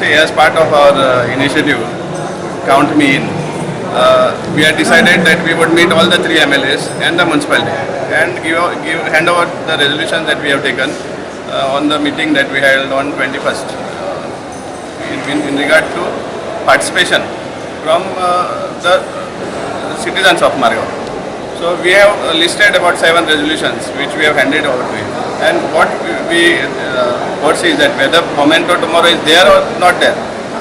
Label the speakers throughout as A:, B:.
A: See, as part of our initiative, Count Me In, we had decided that we would meet all the three MLAs and the municipality and hand over the resolutions that we have taken on the meeting that we held on 21st in regard to participation from the citizens of Margao. So we have listed about 7 resolutions which we have handed over to him. And what we foresee is that whether Fomento tomorrow is there or not there,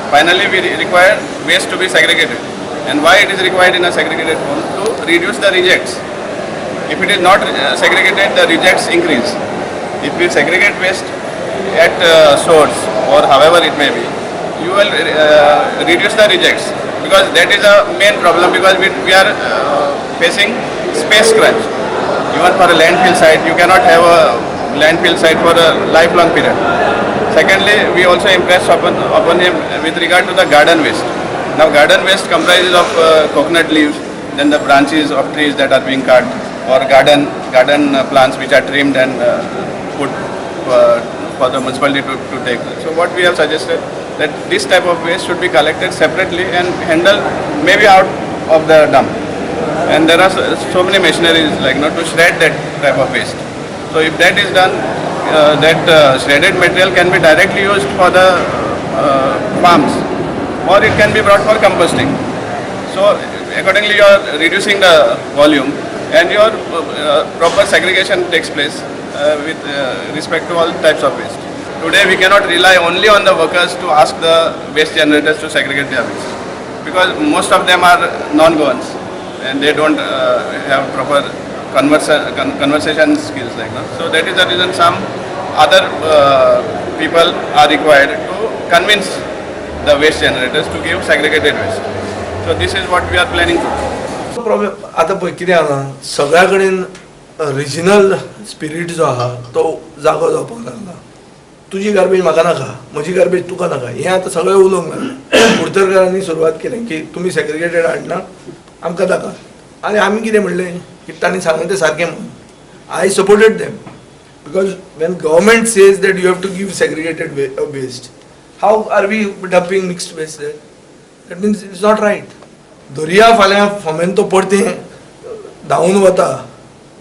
A: finally we require waste to be segregated. And why it is required in a segregated form? To reduce the rejects. If it is not segregated, the rejects increase. If we segregate waste at source or however it may be, you will reduce the rejects, because that is a main problem, because we are facing space crunch. Even for a landfill site, you cannot have a landfill site for a lifelong period. Secondly, we also impressed upon him with regard to the garden waste. Now garden waste comprises of coconut leaves, then the branches of trees that are being cut, or garden plants which are trimmed and put for the municipality to take. So what we have suggested, that this type of waste should be collected separately and handled maybe out of the dump. And there are so many machineries to shred that type of waste. So if that is done, that shredded material can be directly used for the farms, or it can be brought for composting. So accordingly you are reducing the volume and your proper segregation takes place with respect to all types of waste. Today we cannot rely only on the workers to ask the waste generators to segregate their waste, because most of them are non-goans and they don't have proper conversation skills So that is the reason some other people are required to convince the waste generators to give segregated waste. So this is what we are planning to do.
B: Problem आता पळय कितें आहा सगळ्या कडेन regional spirit जो आहा तो जागो जावपाक लागला. तुजी गार्बेज म्हाका नाका, म्हजी गार्बेज तुका नाका, हें आतां सगळें उलोवंक लागलें. कुडतरकारांनी सुरवात केलें की तुमी सेग्रिगेटेड हाडना, आमकां नाका. आनी आमी कितें म्हणलें की तांणी सांगलें तें सारकें म्हणून. I supported them, because when government says that you have to give segregated waste, how are we dumping mixed waste there? That means it's not right. दर्या फाल्यां फोमेंतो परतें धांवून वता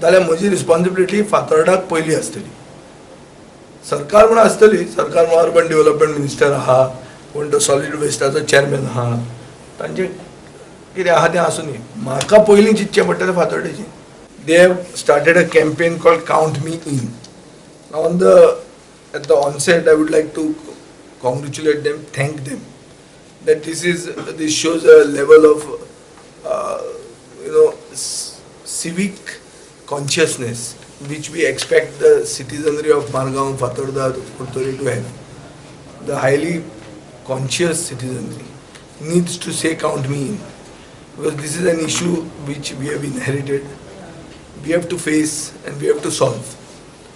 B: जाल्यार म्हजी रिस्पॉन्सिबिलिटी फातोर्डाक पयली आसतली. सरकार म्हण आसतली, सरकार म्हण अर्बन डेव्हलपमेंट मिनिस्टर आहा, कोण तो सॉलिड वेस्टाचो चेअरमॅन आहा, तांचें कितें आहा तें आसूं न्ही. म्हाका पयलीं चिंतचें पडटलें फातोर्डेचें. They have started a campaign called count me in. At the onset, I would like to congratulate them, thank them. That this shows a level of civic consciousness which we expect the citizenry of Margao, Fatorda, Kurtori to have. The highly conscious citizenry needs to say count me in, because this is an issue which we have inherited, we have to face and we have to solve,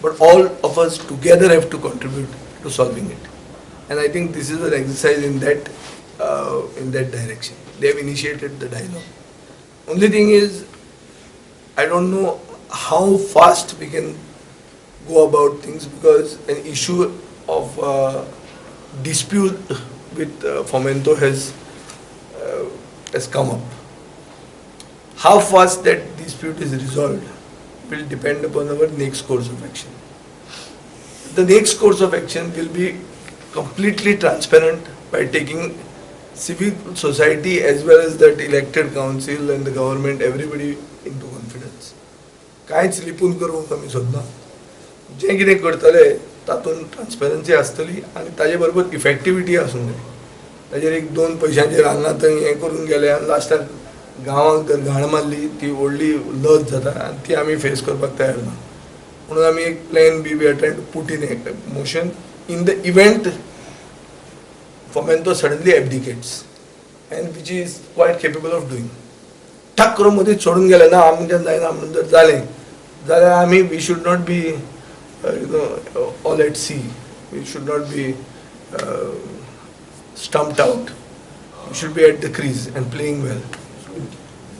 B: but all of us together have to contribute to solving it. And I think this is an exercise in that direction. They have initiated the dialogue. Only thing is, I don't know how fast we can go about things, because an issue of dispute with Fomento has come up. How fast that dispute is resolved will depend upon our next course of action. The next course of action will be completely transparent by taking civil society as well as that elected council and the government, everybody into confidence. कांयच लिपून करूंक आमी सोदना. जें कितें करतले तातूंत transparency आसतली आनी ताजे बरोबर इफेक्टिविटी आसूंक जाय. ताजेर एक दोन पयशांचेर हांगा थंय हें करून गेले आनी लास्टाक गांवांक जर घाण मारली ती व्हडली लज जाता आनी ती आमी फेस करपाक तयार ना. म्हणून आमी एक plan B we are trying to put in motion in the event Fomento suddenly abdicates, and which is quite capable of doing. ठक करून मदींच सोडून गेले ना आमच्यान जायना म्हणून जर जालें जाल्यार आमी we should not be all at sea. We should not be stumped out. We should be at the crease and playing well.